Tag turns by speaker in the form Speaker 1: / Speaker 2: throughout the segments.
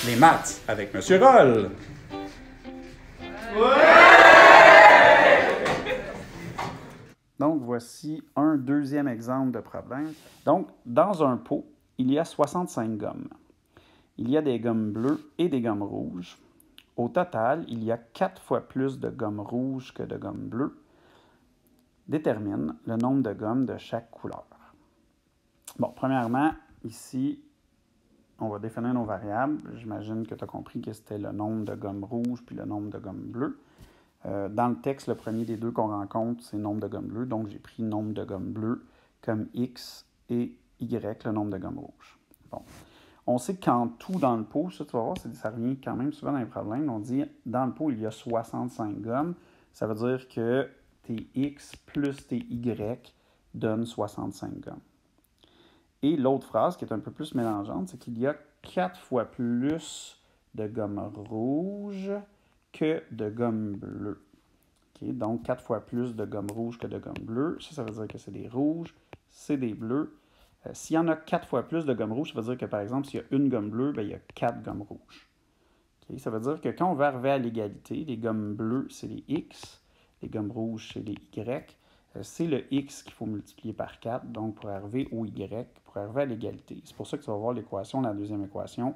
Speaker 1: Les maths avec Monsieur Roll. Donc, voici un deuxième exemple de problème. Donc, dans un pot, il y a 65 gommes. Il y a des gommes bleues et des gommes rouges. Au total, il y a 4 fois plus de gommes rouges que de gommes bleues. Détermine le nombre de gommes de chaque couleur. Bon, premièrement, ici, on va définir nos variables. J'imagine que tu as compris que c'était le nombre de gommes rouges puis le nombre de gommes bleues. Dans le texte, le premier des deux qu'on rencontre, c'est le nombre de gommes bleues. Donc, j'ai pris le nombre de gommes bleues comme X et Y, le nombre de gommes rouges. Bon. On sait qu'en tout dans le pot, ça, tu vas voir, ça revient quand même souvent dans les problèmes. On dit, dans le pot, il y a 65 gommes. Ça veut dire que tes X plus tes Y donnent 65 gommes. Et l'autre phrase, qui est un peu plus mélangeante, c'est qu'il y a 4 fois plus de gommes rouges que de gomme bleue. Okay? Donc, 4 fois plus de gomme rouge que de gomme bleue. Ça veut dire que c'est des rouges, c'est des bleus. S'il y en a 4 fois plus de gomme rouge, ça veut dire que, par exemple, s'il y a une gomme bleue, bien, il y a 4 gommes rouges. Okay? Ça veut dire que quand on va arriver à l'égalité, les gommes bleues, c'est les X, les gommes rouges, c'est les Y. C'est le X qu'il faut multiplier par 4, donc pour arriver au Y, pour arriver à l'égalité. C'est pour ça que tu vas voir l'équation, la deuxième équation,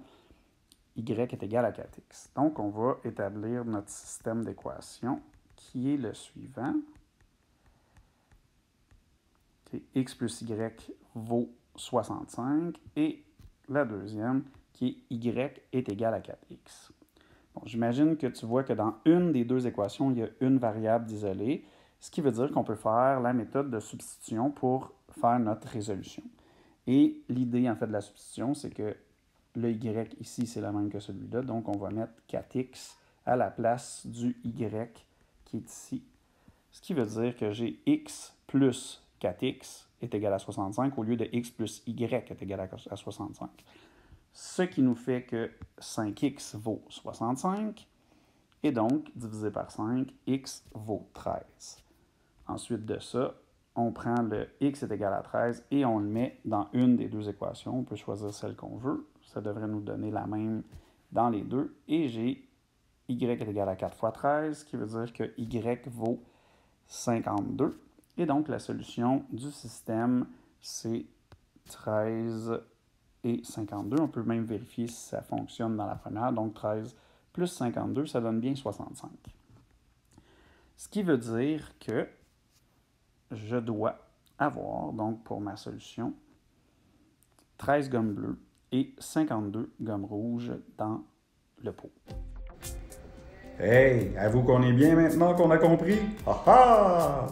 Speaker 1: Y est égal à 4x. Donc, on va établir notre système d'équations qui est le suivant. Okay. X plus Y vaut 65 et la deuxième qui est Y est égal à 4x. Bon, j'imagine que tu vois que dans une des deux équations, il y a une variable isolée, ce qui veut dire qu'on peut faire la méthode de substitution pour faire notre résolution. Et l'idée, en fait, de la substitution, c'est que le Y ici, c'est le même que celui-là. Donc, on va mettre 4x à la place du Y qui est ici. Ce qui veut dire que j'ai x plus 4x est égal à 65 au lieu de x plus y est égal à 65. Ce qui nous fait que 5x vaut 65. Et donc, divisé par 5, x vaut 13. Ensuite de ça, on prend le x est égal à 13 et on le met dans une des deux équations. On peut choisir celle qu'on veut. Ça devrait nous donner la même dans les deux. Et j'ai y est égal à 4 fois 13, ce qui veut dire que y vaut 52. Et donc, la solution du système, c'est 13 et 52. On peut même vérifier si ça fonctionne dans la première. Donc, 13 plus 52, ça donne bien 65. Ce qui veut dire que je dois avoir, donc pour ma solution, 13 gommes bleues et 52 gommes rouges dans le pot. Hey, avoue qu'on est bien maintenant qu'on a compris? Ha ha!